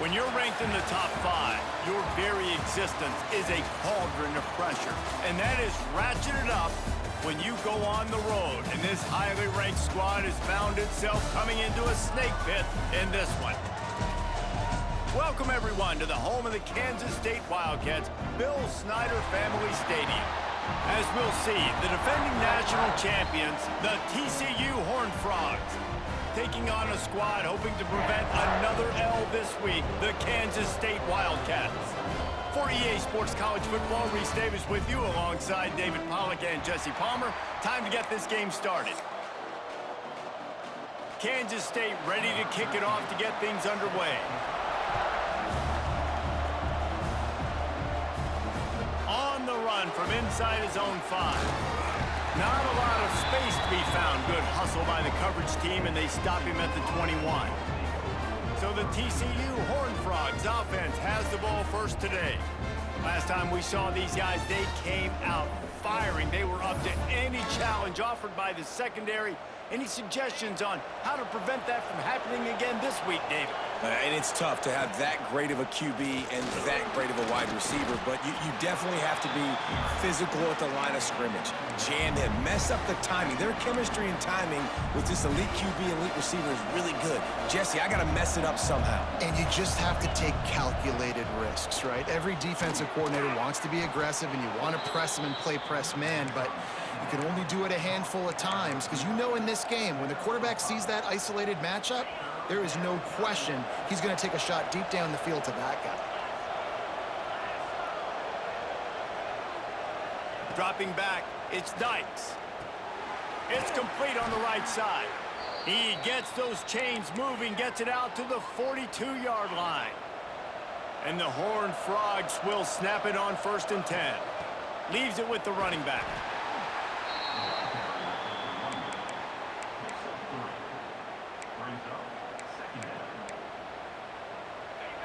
When you're ranked in the top 5, your very existence is a cauldron of pressure. And that is ratcheted up when you go on the road. And this highly ranked squad has found itself coming into a snake pit in this one. Welcome, everyone, to the home of the Kansas State Wildcats, Bill Snyder Family Stadium. As we'll see, the defending national champions, the TCU Horned Frogs, taking on a squad hoping to prevent another L this week, the Kansas State Wildcats. For EA Sports College Football, Reese Davis with you alongside David Pollack and Jesse Palmer. Time to get this game started. Kansas State ready to kick it off to get things underway. On the run from inside his own 5. Not a lot of space to be found. Good hustle by the coverage team, and they stop him at the 21. So the TCU Horned Frogs offense has the ball first today. Last time we saw these guys, they came out firing. They were up to any challenge offered by the secondary. Any suggestions on how to prevent that from happening again this week, David? And it's tough to have that great of a QB and that great of a wide receiver, but you definitely have to be physical at the line of scrimmage. Jam him, mess up the timing. Their chemistry and timing with this elite QB, elite receiver is really good. Jesse, I got to mess it up somehow. And you just have to take calculated risks, right? Every defensive coordinator wants to be aggressive, and you want to press him and play press man, but you can only do it a handful of times because you know in this game, when the quarterback sees that isolated matchup, there is no question he's going to take a shot deep down the field to that guy. Dropping back, it's Dykes. It's complete on the right side. He gets those chains moving, gets it out to the 42-yard line. And the Horned Frogs will snap it on 1st and 10. Leaves it with the running back.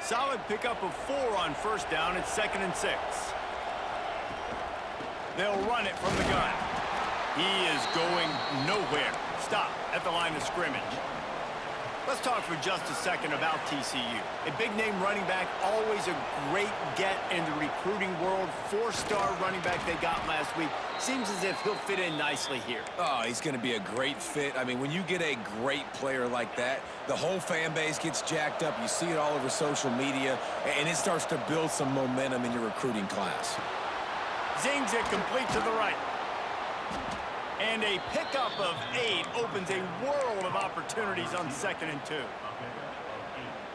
Solid pickup of 4 on 1st down. It's 2nd and 6. They'll run it from the gun. He is going nowhere. Stop at the line of scrimmage. Let's talk for just a second about TCU. A big-name running back, always a great get in the recruiting world. 4-star running back they got last week. Seems as if he'll fit in nicely here. Oh, he's going to be a great fit. I mean, when you get a great player like that, the whole fan base gets jacked up. You see it all over social media, and it starts to build some momentum in your recruiting class. Zings it complete to the right. And a pickup of 8 opens a world of opportunities on 2nd and 2.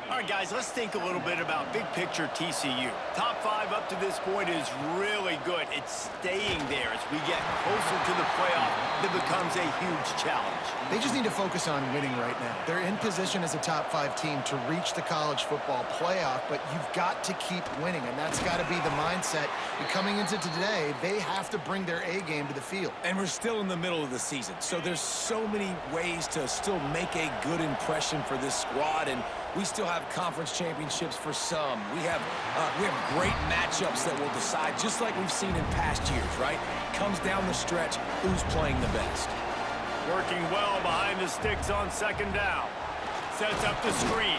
All right, guys, let's think a little bit about big picture TCU. Top 5 up to this point is really good. It's staying there as we get closer to the playoff. That becomes a huge challenge. They just need to focus on winning right now. They're in position as a top 5 team to reach the college football playoff, but you've got to keep winning, and that's got to be the mindset. And coming into today, they have to bring their A game to the field. And we're still in the middle of the season, so there's so many ways to still make a good impression for this squad, and we still have conference championships for some. We have great matchups that will decide, just like we've seen in past years, right? Comes down the stretch, who's playing the best. Working well behind the sticks on 2nd down. Sets up the screen.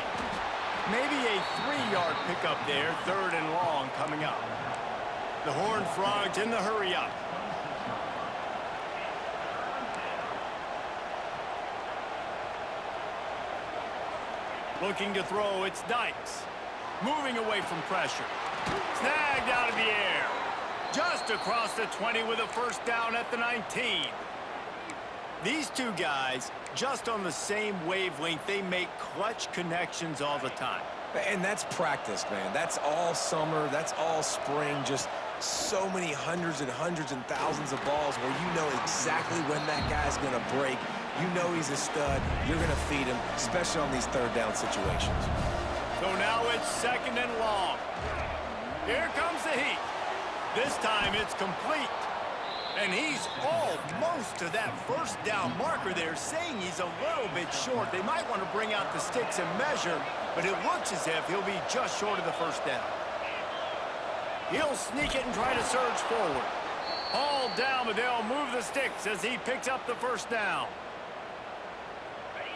Maybe a 3-yard pickup there, 3rd and long coming up. The Horned Frogs in the hurry up. Looking to throw, it's Dykes. Moving away from pressure. Snagged out of the air. Just across the 20 with a 1st down at the 19. These two guys, just on the same wavelength, they make clutch connections all the time. And that's practice, man. That's all summer. That's all spring. Just so many hundreds and thousands of balls where you know exactly when that guy's going to break. You know he's a stud. You're going to feed him, especially on these 3rd down situations. So now it's 2nd and long. Here comes the heat. This time it's complete. And he's almost to that 1st down marker there, saying he's a little bit short. They might want to bring out the sticks and measure, but it looks as if he'll be just short of the 1st down. He'll sneak it and try to surge forward. Hauled down, but they'll move the sticks as he picks up the 1st down.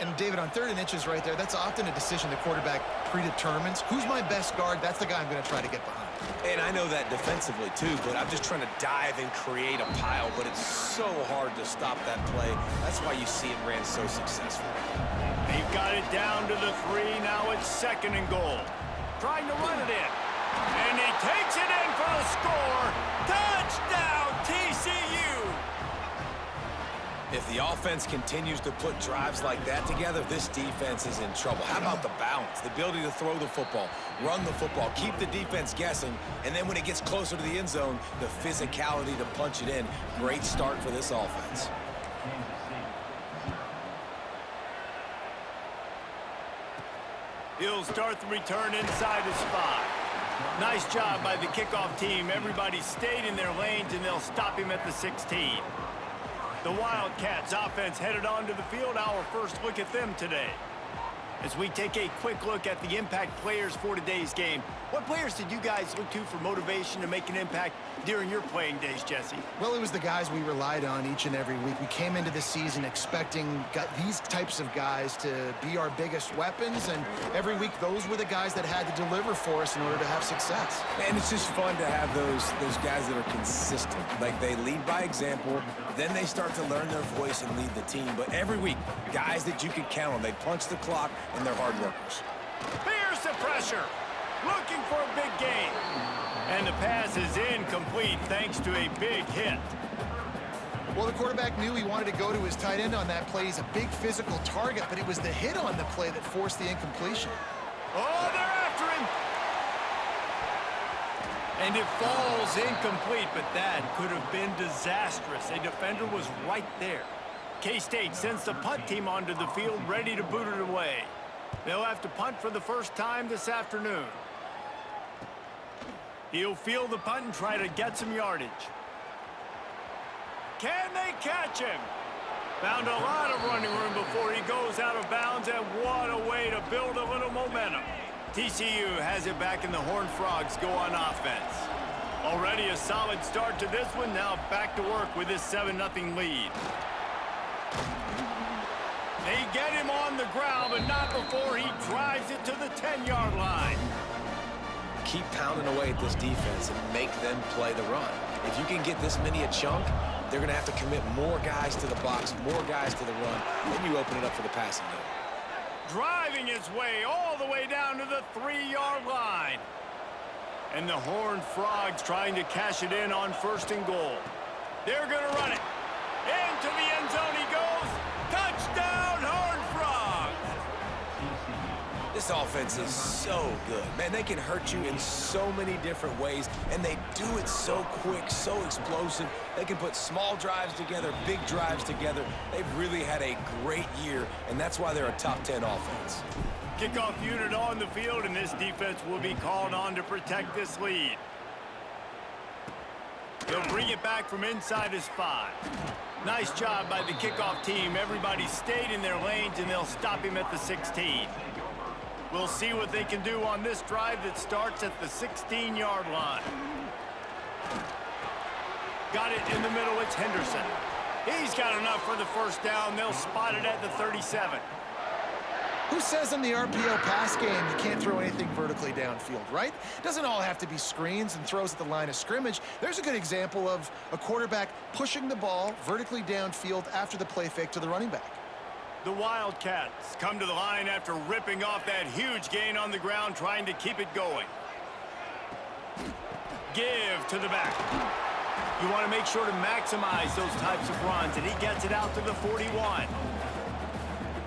And David, on 3rd and inches right there, that's often a decision the quarterback predetermines. Who's my best guard? That's the guy I'm going to try to get behind. And I know that defensively, too, but I'm just trying to dive and create a pile, but it's so hard to stop that play. That's why you see it ran so successfully. They've got it down to the 3. Now it's 2nd and goal. Trying to run it in. And he takes it in for the score. Touchdown, TCU! If the offense continues to put drives like that together, this defense is in trouble. How about the balance, the ability to throw the football, run the football, keep the defense guessing, and then when it gets closer to the end zone, the physicality to punch it in. Great start for this offense. He'll start the return inside his 5. Nice job by the kickoff team. Everybody stayed in their lanes, and they'll stop him at the 16. The Wildcats offense headed onto the field. Our first look at them today. As we take a quick look at the impact players for today's game, what players did you guys look to for motivation to make an impact during your playing days, Jesse? Well, it was the guys we relied on each and every week. We came into the season expecting these types of guys to be our biggest weapons, and every week those were the guys that had to deliver for us in order to have success. And it's just fun to have those guys that are consistent. Like, they lead by example, then they start to learn their voice and lead the team. But every week, guys that you can count on, they punch the clock, and they're hard workers. Here's the pressure. Looking for a big gain. And the pass is incomplete thanks to a big hit. Well, the quarterback knew he wanted to go to his tight end on that play. He's a big physical target, but it was the hit on the play that forced the incompletion. Oh, they're after him. And it falls incomplete, but that could have been disastrous. A defender was right there. K-State sends the punt team onto the field, ready to boot it away. They'll have to punt for the first time this afternoon. He'll field the punt and try to get some yardage. Can they catch him? Found a lot of running room before he goes out of bounds, and what a way to build a little momentum. TCU has it back, and the Horned Frogs go on offense. Already a solid start to this one. Now back to work with this 7-0 lead. They get him on the ground, but not before he drives it to the 10-yard line. Keep pounding away at this defense and make them play the run. If you can get this many a chunk, they're going to have to commit more guys to the box, more guys to the run. Then you open it up for the passing game. Driving his way all the way down to the 3-yard line. And the Horned Frogs trying to cash it in on 1st and goal. They're going to run it. Into the end zone he goes. Touchdown, Horned Frogs! This offense is so good. Man, they can hurt you in so many different ways, and they do it so quick, so explosive. They can put small drives together, big drives together. They've really had a great year, and that's why they're a top 10 offense. Kickoff unit on the field, and this defense will be called on to protect this lead. They'll bring it back from inside his 5. Nice job by the kickoff team. Everybody stayed in their lanes, and they'll stop him at the 16. We'll see what they can do on this drive that starts at the 16-yard line. Got it in the middle. It's Henderson. He's got enough for the first down. They'll spot it at the 37. Who says in the RPO pass game you can't throw anything vertically downfield, right? Doesn't all have to be screens and throws at the line of scrimmage. There's a good example of a quarterback pushing the ball vertically downfield after the play fake to the running back. The Wildcats come to the line after ripping off that huge gain on the ground, trying to keep it going. Give to the back. You want to make sure to maximize those types of runs, and he gets it out to the 41.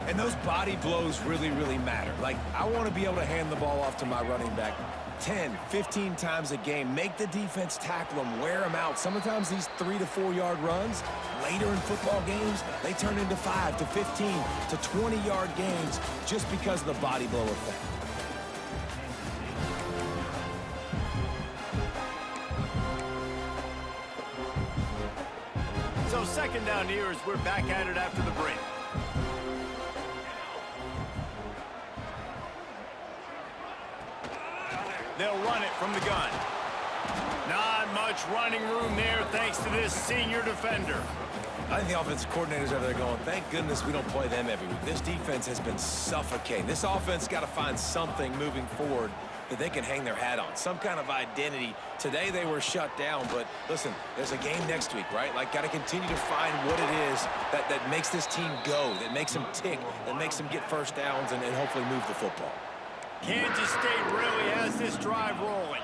And those body blows really, really matter. Like, I want to be able to hand the ball off to my running back 10, 15 times a game. Make the defense tackle them, wear them out. Sometimes these 3 to 4 yard runs, later in football games, they turn into 5 to 15 to 20-yard games just because of the body blow effect. So 2nd down here as we're back at it after the break. They'll run it from the gun. Not much running room there thanks to this senior defender. I think the offensive coordinators are there going, thank goodness we don't play them every week. This defense has been suffocating. This offense got to find something moving forward that they can hang their hat on, some kind of identity. Today they were shut down, but listen, there's a game next week, right? Like, got to continue to find what it is that makes this team go, that makes them tick, that makes them get first downs and hopefully move the football. Kansas State really has this drive rolling.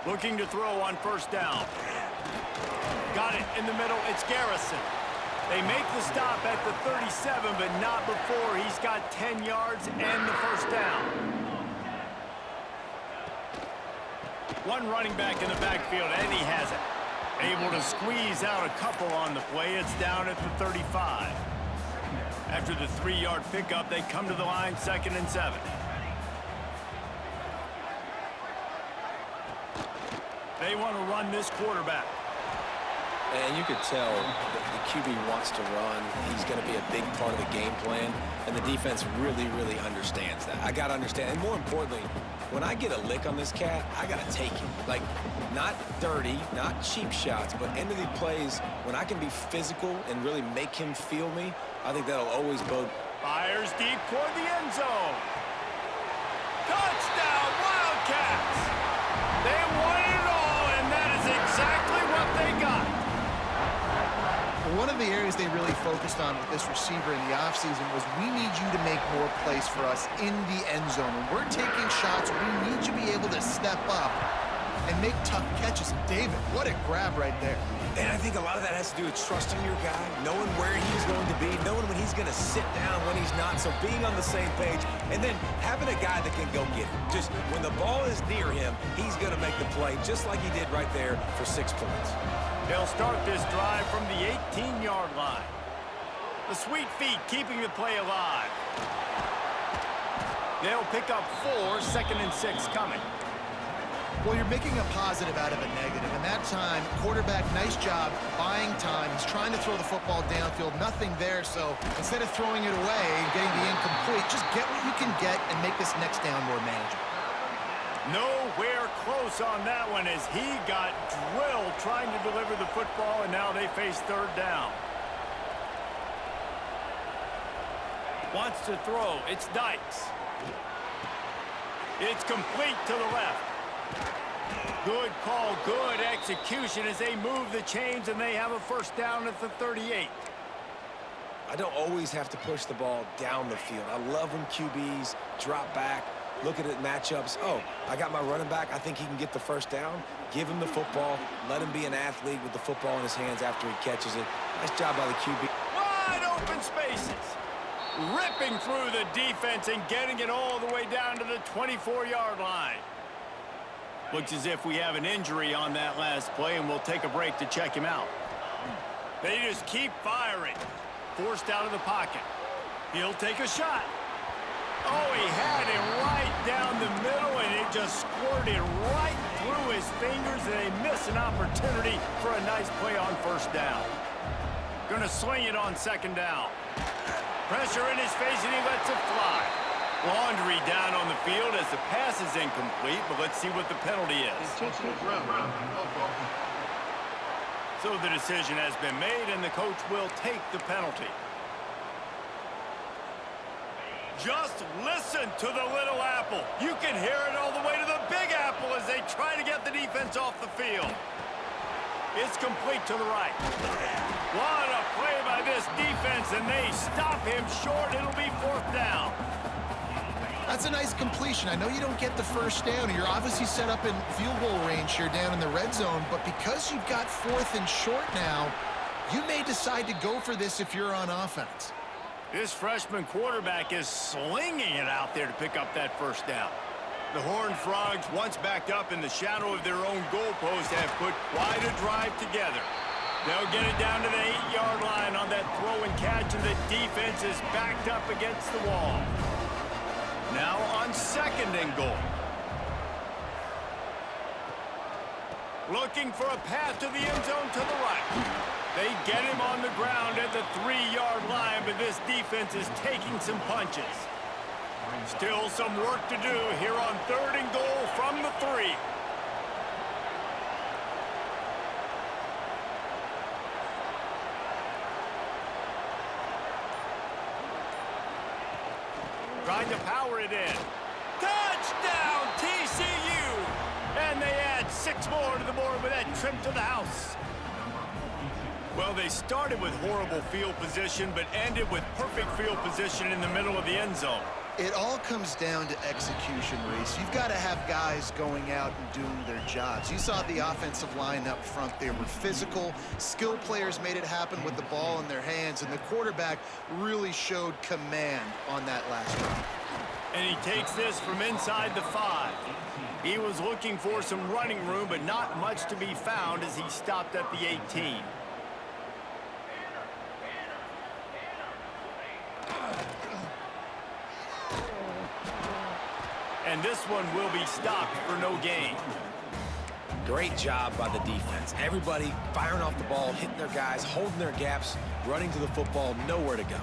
Looking to throw on first down. Got it in the middle. It's Garrison. They make the stop at the 37, but not before he's got 10 yards and the first down. One running back in the backfield, and he has it. Able to squeeze out a couple on the play. It's down at the 35. After the 3-yard pickup, they come to the line, 2nd and 7. They want to run this quarterback. And you could tell the QB wants to run. He's going to be a big part of the game plan, and the defense really, really understands that. I got to understand, and more importantly, when I get a lick on this cat, I got to take it. Like, not dirty, not cheap shots, but end of the plays, when I can be physical and really make him feel me, I think that'll always bode. Fires deep toward the end zone. Touchdown, Wildcats! They won it all, and that is exactly what they got. One of the areas they really focused on with this receiver in the offseason was, we need you to make more plays for us in the end zone. When we're taking shots, we need you to be able to step up and make tough catches. David, what a grab right there. And I think a lot of that has to do with trusting your guy, knowing where he's going to be, knowing when he's going to sit down, when he's not, so being on the same page, and then having a guy that can go get it. Just when the ball is near him, he's going to make the play, just like he did right there for 6 points. They'll start this drive from the 18-yard line. The sweet feet keeping the play alive. They'll pick up 4, 2nd and 6 coming. Well, you're making a positive out of a negative, and that time, quarterback, nice job buying time. He's trying to throw the football downfield, nothing there, so instead of throwing it away and getting the incomplete, just get what you can get and make this next down more manageable. Nowhere close on that one as he got drilled trying to deliver the football, and now they face 3rd down. Wants to throw. It's Dykes. It's complete to the left. Good call, good execution as they move the chains, and they have a first down at the 38. I don't always have to push the ball down the field. I love when QBs drop back, look at it matchups. Oh, I got my running back. I think he can get the first down. Give him the football. Let him be an athlete with the football in his hands after he catches it. Nice job by the QB. Wide open spaces. Ripping through the defense and getting it all the way down to the 24-yard line. Looks as if we have an injury on that last play, and we'll take a break to check him out. They just keep firing. Forced out of the pocket. He'll take a shot. Oh, he had it right down the middle, and it just squirted right through his fingers, and they miss an opportunity for a nice play on first down. Gonna swing it on 2nd down. Pressure in his face, and he lets it fly. Laundry down on the field as the pass is incomplete, but let's see what the penalty is. So the decision has been made, and the coach will take the penalty. Just listen to the little apple. You can hear it all the way to the big apple as they try to get the defense off the field. It's complete to the right. What a play by this defense, and they stop him short. It'll be 4th down. That's a nice completion. I know you don't get the first down, and you're obviously set up in field goal range here down in the red zone, but because you've got 4th and short now, you may decide to go for this if you're on offense. This freshman quarterback is slinging it out there to pick up that first down. The Horned Frogs, once backed up in the shadow of their own goalpost, have put quite a drive together. They'll get it down to the 8-yard line on that throw and catch, and the defense is backed up against the wall. Now on 2nd and goal. Looking for a path to the end zone to the right. They get him on the ground at the 3-yard line, but this defense is taking some punches. Still some work to do here on 3rd and goal from the 3. trying to power it in. Touchdown, TCU! And they add 6 more to the board with that trip to the house. Well, they started with horrible field position, but ended with perfect field position in the middle of the end zone. It all comes down to execution, Reese. You've got to have guys going out and doing their jobs. You saw the offensive line up front. They were physical. Skill players made it happen with the ball in their hands, and the quarterback really showed command on that last drive. And he takes this from inside the 5. He was looking for some running room, but not much to be found as he stopped at the 18. And this one will be stopped for no gain. Great job by the defense. Everybody firing off the ball, hitting their guys, holding their gaps, running to the football, nowhere to go.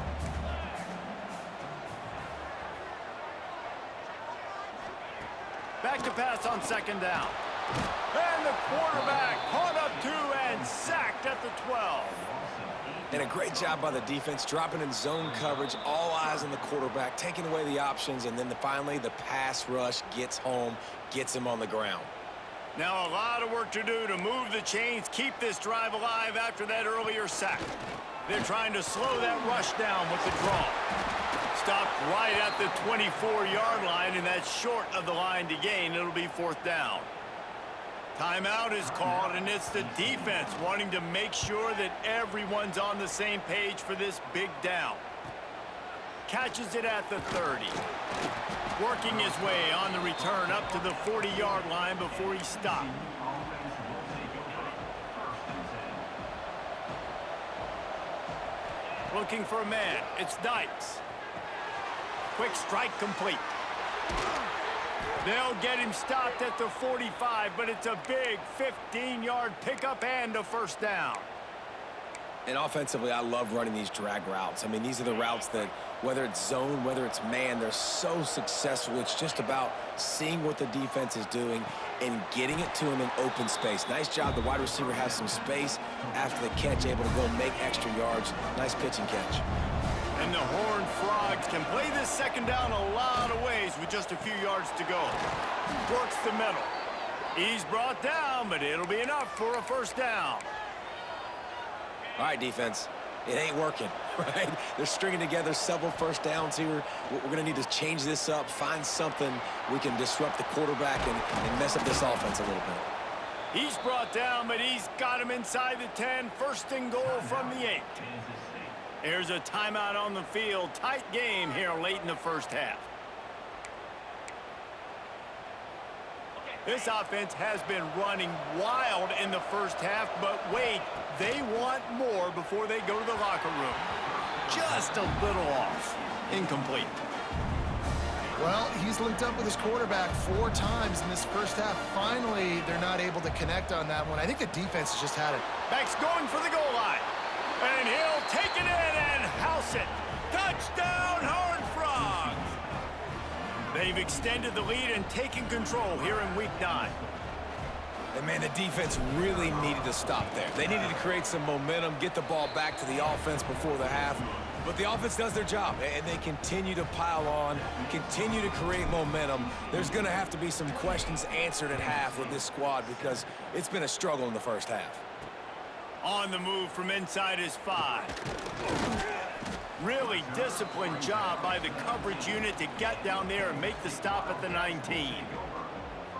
Back to pass on 2nd down. And the quarterback caught up 2 and sacked at the 12. And a great job by the defense, dropping in zone coverage, all eyes on the quarterback, taking away the options, and then finally the pass rush gets home, gets him on the ground. Now a lot of work to do to move the chains, keep this drive alive after that earlier sack. They're trying to slow that rush down with the draw. Stopped right at the 24-yard line, and that's short of the line to gain. It'll be 4th down. Timeout is called, and it's the defense wanting to make sure that everyone's on the same page for this big down. Catches it at the 30. Working his way on the return up to the 40-yard line before he stopped. Looking for a man. It's Dykes. Quick strike complete. They'll get him stopped at the 45, but it's a big 15-yard pickup and a 1st down. And offensively, I love running these drag routes. I mean, these are the routes that, whether it's zone, whether it's man, they're so successful. It's just about seeing what the defense is doing and getting it to him in open space. Nice job. The wide receiver has some space after the catch, able to go make extra yards. Nice pitch and catch. And the Horned Frogs can play this 2nd down a lot of ways with just a few yards to go. Works the middle. He's brought down, but it'll be enough for a 1st down. All right, defense. It ain't working, right? They're stringing together several 1st downs here. We're going to need to change this up, find something we can disrupt the quarterback and mess up this offense a little bit. He's brought down, but he's got him inside the 10. 1st and goal from the 8. There's a timeout on the field. Tight game here late in the 1st half. This offense has been running wild in the 1st half, but wait, they want more before they go to the locker room. Just a little off. Incomplete. Well, he's linked up with his quarterback 4 times in this 1st half. Finally, they're not able to connect on that one. I think the defense has just had it. Back's going for the goal line. And he'll take it in and house it. Touchdown, Horned Frogs! They've extended the lead and taken control here in Week 9. And, man, the defense really needed to stop there. They needed to create some momentum, get the ball back to the offense before the half. But the offense does their job, and they continue to pile on, continue to create momentum. There's going to have to be some questions answered at half with this squad because it's been a struggle in the 1st half. On the move from inside his 5. Really disciplined job by the coverage unit to get down there and make the stop at the 19.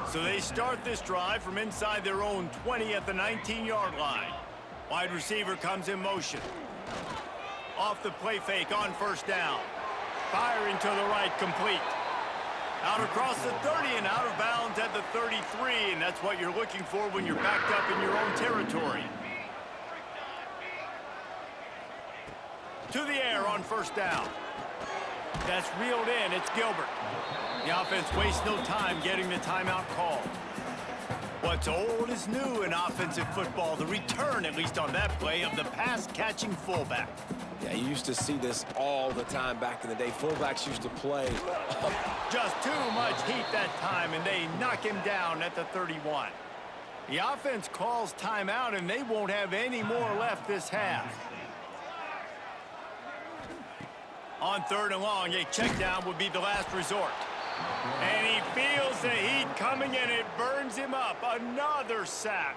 So they start this drive from inside their own 20 at the 19-yard line. Wide receiver comes in motion. Off the play fake on 1st down. Firing to the right, complete. Out across the 30 and out of bounds at the 33, and that's what you're looking for when you're backed up in your own territory. To the air on 1st down. That's reeled in. It's Gilbert. The offense wastes no time getting the timeout called. What's old is new in offensive football. The return, at least on that play, of the pass-catching fullback. Yeah, you used to see this all the time back in the day. Fullbacks used to play. Just too much heat that time, and they knock him down at the 31. The offense calls timeout, and they won't have any more left this half. On 3rd and long, a check down would be the last resort. And he feels the heat coming and it burns him up. Another sack.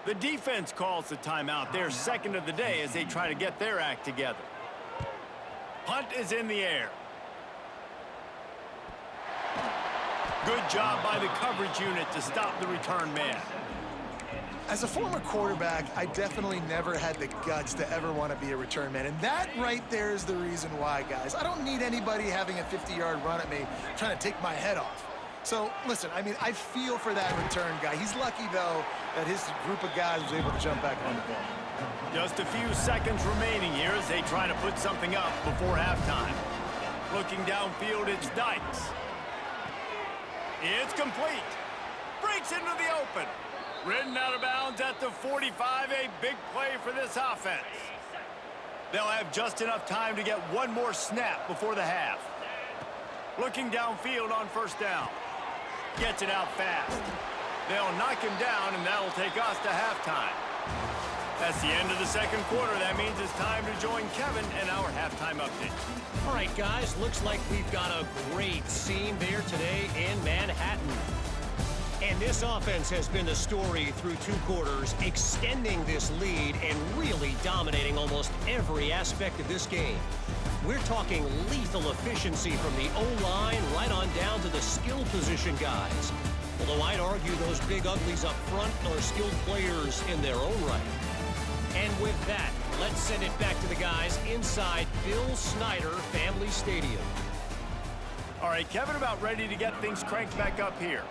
The defense calls the timeout, their second of the day, as they try to get their act together. Punt is in the air. Good job by the coverage unit to stop the return man. As a former quarterback, I definitely never had the guts to ever want to be a return man. And that right there is the reason why, guys. I don't need anybody having a 50-yard run at me trying to take my head off. So, listen, I mean, I feel for that return guy. He's lucky, though, that his group of guys was able to jump back on the ball. Just a few seconds remaining here as they try to put something up before halftime. Looking downfield, it's Dykes. It's complete. Breaks into the open. Ridden out of bounds at the 45, a big play for this offense. They'll have just enough time to get one more snap before the half. Looking downfield on 1st down. Gets it out fast. They'll knock him down, and that'll take us to halftime. That's the end of the 2nd quarter. That means it's time to join Kevin and our halftime update. All right, guys, looks like we've got a great scene there today in Manhattan. And this offense has been the story through 2 quarters, extending this lead and really dominating almost every aspect of this game. We're talking lethal efficiency from the O-line right on down to the skill position guys. Although I'd argue those big uglies up front are skilled players in their own right. And with that, let's send it back to the guys inside Bill Snyder Family Stadium. All right, Kevin, about ready to get things cranked back up here.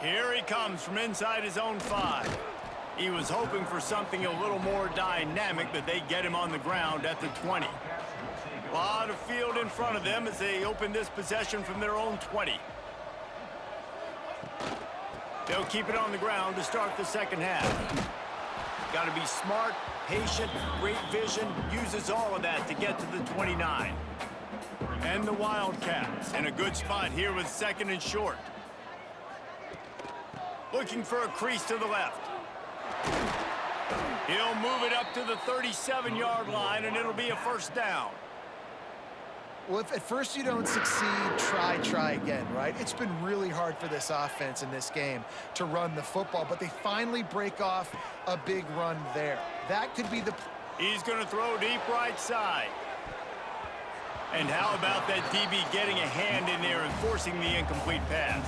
Here he comes from inside his own 5. He was hoping for something a little more dynamic, but they get him on the ground at the 20. A lot of field in front of them as they open this possession from their own 20. They'll keep it on the ground to start the 2nd half. Got to be smart, patient, great vision, uses all of that to get to the 29. And the Wildcats in a good spot here with 2nd and short. Looking for a crease to the left. He'll move it up to the 37-yard line, and it'll be a 1st down. Well, if at first you don't succeed, try again, right? It's been really hard for this offense in this game to run the football, but they finally break off a big run there. That could be the... He's going to throw deep right side. And how about that DB getting a hand in there and forcing the incomplete pass?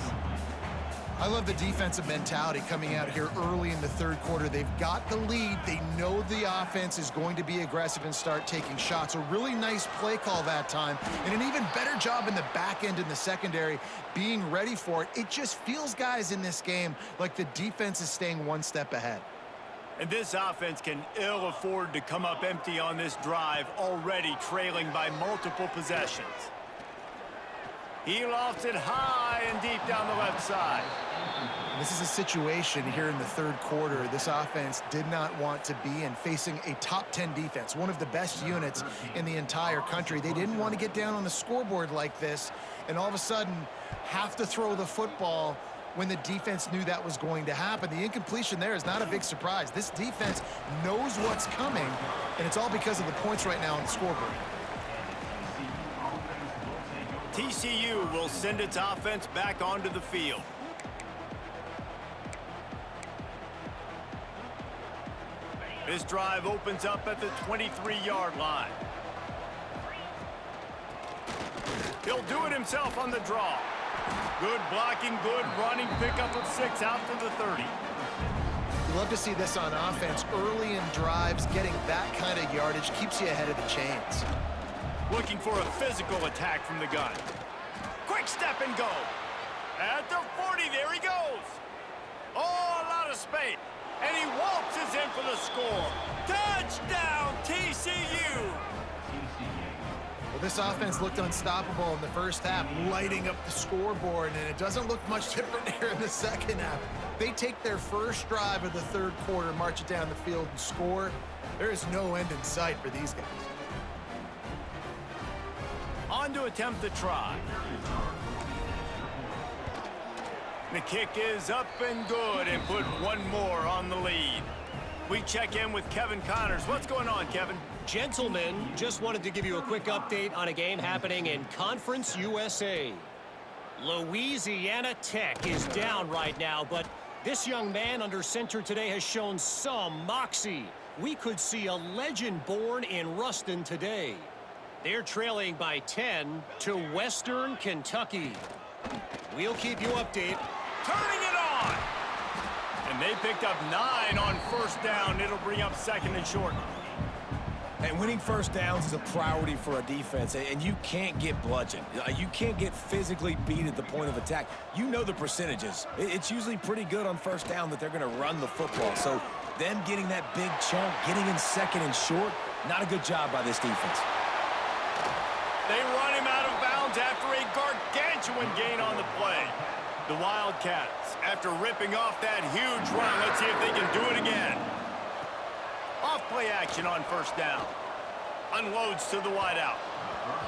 I love the defensive mentality coming out here early in the 3rd quarter. They've got the lead. They know the offense is going to be aggressive and start taking shots. A really nice play call that time, and an even better job in the back end in the secondary being ready for it. It just feels, guys, in this game like the defense is staying one step ahead. And this offense can ill afford to come up empty on this drive, already trailing by multiple possessions. He lofts it high and deep down the left side. This is a situation here in the 3rd quarter this offense did not want to be in, facing a top 10 defense, one of the best units in the entire country. They didn't want to get down on the scoreboard like this and all of a sudden have to throw the football when the defense knew that was going to happen. The incompletion there is not a big surprise. This defense knows what's coming, and it's all because of the points right now on the scoreboard. TCU will send its offense back onto the field. This drive opens up at the 23-yard line. He'll do it himself on the draw. Good blocking, good running, pickup of 6 out to the 30. You love to see this on offense. Early in drives, getting that kind of yardage keeps you ahead of the chains. Looking for a physical attack from the gun. Quick step and go. At the 40, there he goes. Oh, a lot of space. And he waltzes in for the score. Touchdown, TCU. Well, this offense looked unstoppable in the 1st half, lighting up the scoreboard, and it doesn't look much different here in the 2nd half. They take their first drive of the 3rd quarter, march it down the field, and score. There is no end in sight for these guys. On to attempt the try. The kick is up and good, and put one more on the lead. We check in with Kevin Connors. What's going on, Kevin? Gentlemen, just wanted to give you a quick update on a game happening in Conference USA. Louisiana Tech is down right now, but this young man under center today has shown some moxie. We could see a legend born in Ruston today. They're trailing by 10 to Western Kentucky. We'll keep you updated. Turning it on! And they picked up 9 on first down. It'll bring up second and short. And winning first downs is a priority for a defense, and you can't get bludgeoned. You can't get physically beat at the point of attack. You know the percentages. It's usually pretty good on first down that they're going to run the football. So them getting that big chunk, getting in second and short, not a good job by this defense. They run him out of bounds after a gargantuan gain on the play. The Wildcats, after ripping off that huge run, let's see if they can do it again. Off-play action on first down. Unloads to the wideout.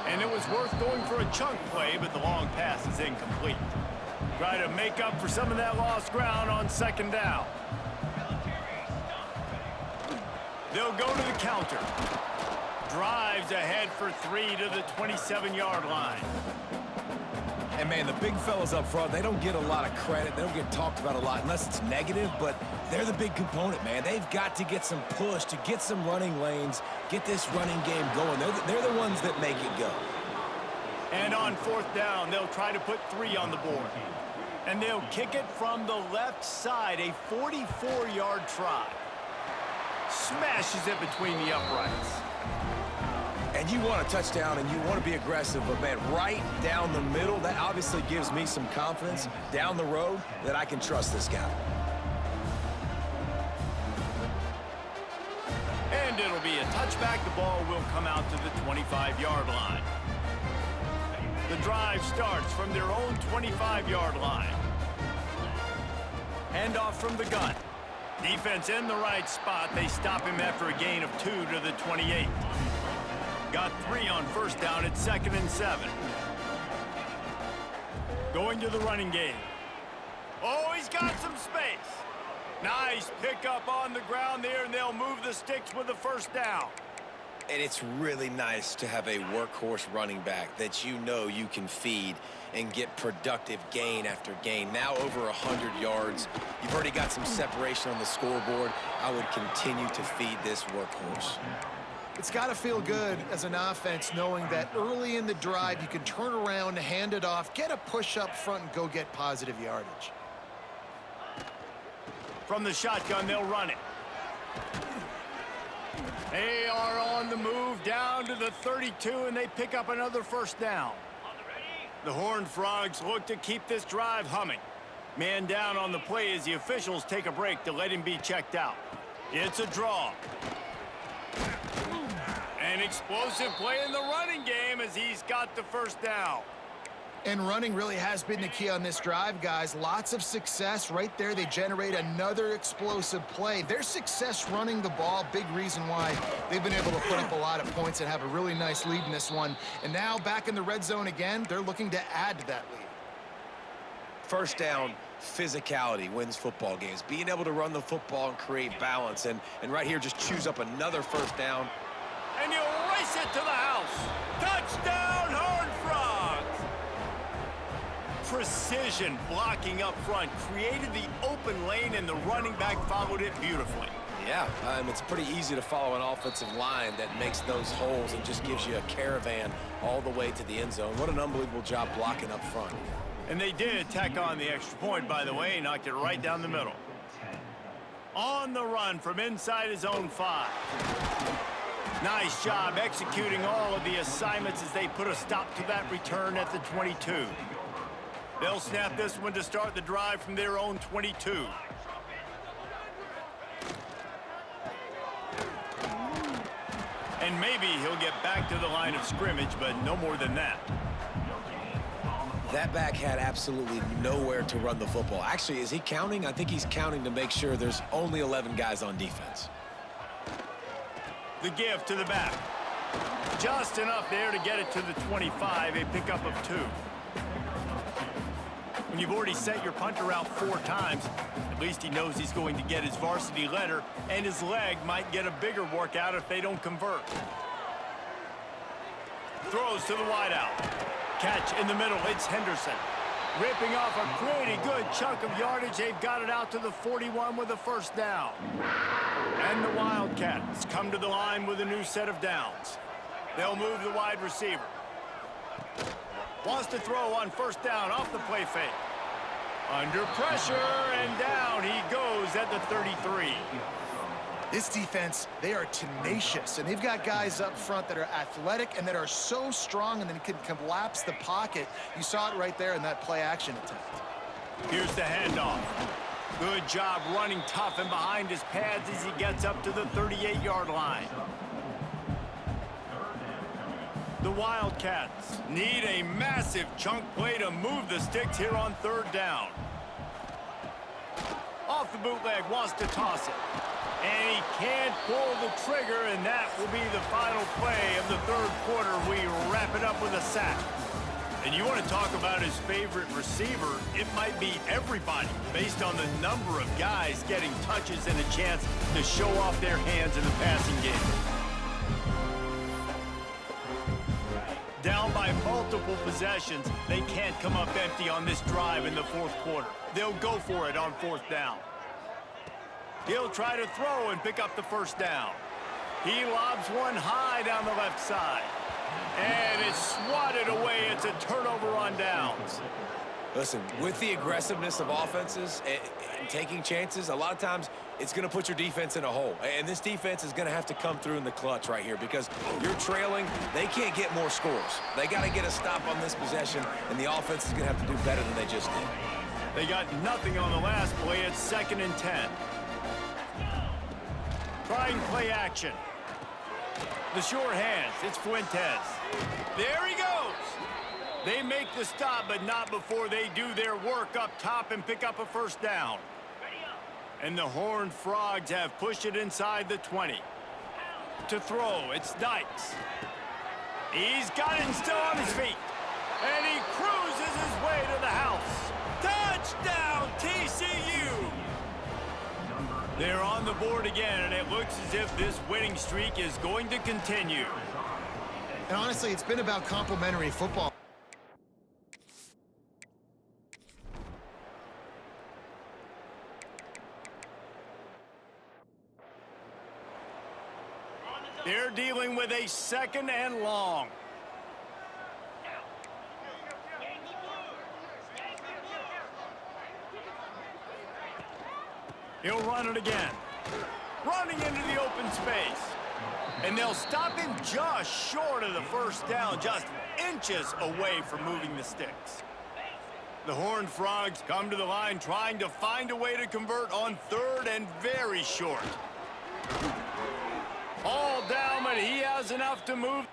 And it was worth going for a chunk play, but the long pass is incomplete. Try to make up for some of that lost ground on second down. They'll go to the counter. Drives ahead for 3 to the 27-yard line. And, man, the big fellas up front, they don't get a lot of credit. They don't get talked about a lot unless it's negative, but they're the big component, man. They've got to get some push, to get some running lanes, get this running game going. They're the ones that make it go. And on fourth down, they'll try to put 3 on the board. And they'll kick it from the left side, a 44-yard try. Smashes it between the uprights. And you want a touchdown and you want to be aggressive, but, man, right down the middle, that obviously gives me some confidence down the road that I can trust this guy. And it'll be a touchback. The ball will come out to the 25-yard line. The drive starts from their own 25-yard line. Handoff from the gun. Defense in the right spot. They stop him after a gain of 2 to the 28. Got 3 on first down at 2nd and 7. Going to the running game. Oh, he's got some space. Nice pickup on the ground there, and they'll move the sticks with the first down. And it's really nice to have a workhorse running back that you know you can feed and get productive gain after gain. Now over 100 yards. You've already got some separation on the scoreboard. I would continue to feed this workhorse. It's got to feel good as an offense knowing that early in the drive you can turn around, hand it off, get a push up front, and go get positive yardage. From the shotgun, they'll run it. They are on the move down to the 32, and they pick up another first down. The Horned Frogs look to keep this drive humming. Man down on the play as the officials take a break to let him be checked out. It's a draw. An explosive play in the running game as he's got the first down. And running really has been the key on this drive, guys. Lots of success right there. They generate another explosive play. Their success running the ball, big reason why they've been able to put up a lot of points and have a really nice lead in this one. And now back in the red zone again, they're looking to add to that lead. First down, physicality wins football games. Being able to run the football and create balance. And right here, just choose up another first down. And he'll race it to the house. Touchdown, Horned Frogs! Precision blocking up front created the open lane, and the running back followed it beautifully. Yeah, it's pretty easy to follow an offensive line that makes those holes and just gives you a caravan all the way to the end zone. What an unbelievable job blocking up front. And they did tack on the extra point, by the way, knocked it right down the middle. On the run from inside his own 5. Nice job executing all of the assignments as they put a stop to that return at the 22. They'll snap this one to start the drive from their own 22. And maybe he'll get back to the line of scrimmage, but no more than that. That back had absolutely nowhere to run the football. Actually, is he counting? I think he's counting to make sure there's only 11 guys on defense. The give to the back. Just enough there to get it to the 25, a pickup of 2. When you've already sent your punter out 4 times, at least he knows he's going to get his varsity letter, and his leg might get a bigger workout if they don't convert. Throws to the wideout. Catch in the middle, it's Henderson. Ripping off a pretty good chunk of yardage. They've got it out to the 41 with a first down. And the Wildcats come to the line with a new set of downs. They'll move the wide receiver. Wants to throw on first down off the play fake. Under pressure, and down he goes at the 33. This defense, they are tenacious, and they've got guys up front that are athletic and that are so strong and then can collapse the pocket. You saw it right there in that play-action attempt. Here's the handoff. Good job running tough and behind his pads as he gets up to the 38-yard line. The Wildcats need a massive chunk play to move the sticks here on third down. Off the bootleg, wants to toss it. And he can't pull the trigger, and that will be the final play of the third quarter. We wrap it up with a sack. And you want to talk about his favorite receiver, it might be everybody, based on the number of guys getting touches and a chance to show off their hands in the passing game. Down by multiple possessions, they can't come up empty on this drive in the fourth quarter. They'll go for it on fourth down. He'll try to throw and pick up the first down. He lobs one high down the left side. And it's swatted away. It's a turnover on downs. Listen, with the aggressiveness of offenses and taking chances, a lot of times it's going to put your defense in a hole. And this defense is going to have to come through in the clutch right here because you're trailing. They can't get more scores. They got to get a stop on this possession, and the offense is going to have to do better than they just did. They got nothing on the last play. It's 2nd and 10. Trying play action. The sure hands. It's Fuentes. There he goes. They make the stop, but not before they do their work up top and pick up a first down. And the Horned Frogs have pushed it inside the 20. To throw, it's Dykes. He's got it and still on his feet. And he cruises his way to the house. Touchdown, TCU! They're on the board again, and it looks as if this winning streak is going to continue. And honestly, it's been about complimentary football. They're dealing with a 2nd and long. He'll run it again. Running into the open space. And they'll stop him just short of the first down, just inches away from moving the sticks. The Horned Frogs come to the line trying to find a way to convert on 3rd and very short. All down, but he has enough to move.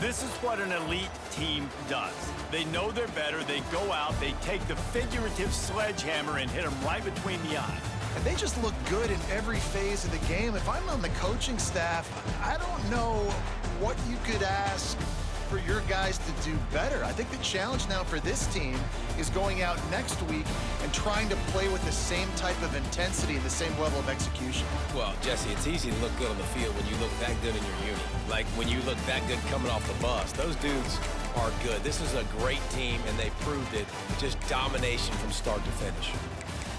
This is what an elite team does. They know they're better. They go out, they take the figurative sledgehammer and hit them right between the eyes. And they just look good in every phase of the game. If I'm on the coaching staff, I don't know what you could ask for your guys to do better. I think the challenge now for this team is going out next week and trying to play with the same type of intensity and the same level of execution. Well, Jesse, it's easy to look good on the field when you look that good in your unit. Like when you look that good coming off the bus. Those dudes are good. This is a great team, and they proved it. Just domination from start to finish.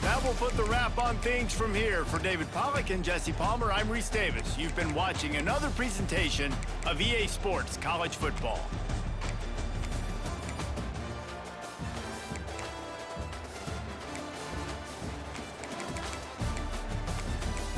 That will put the wrap on things from here. For David Pollack and Jesse Palmer, I'm Reese Davis. You've been watching another presentation of EA Sports College Football.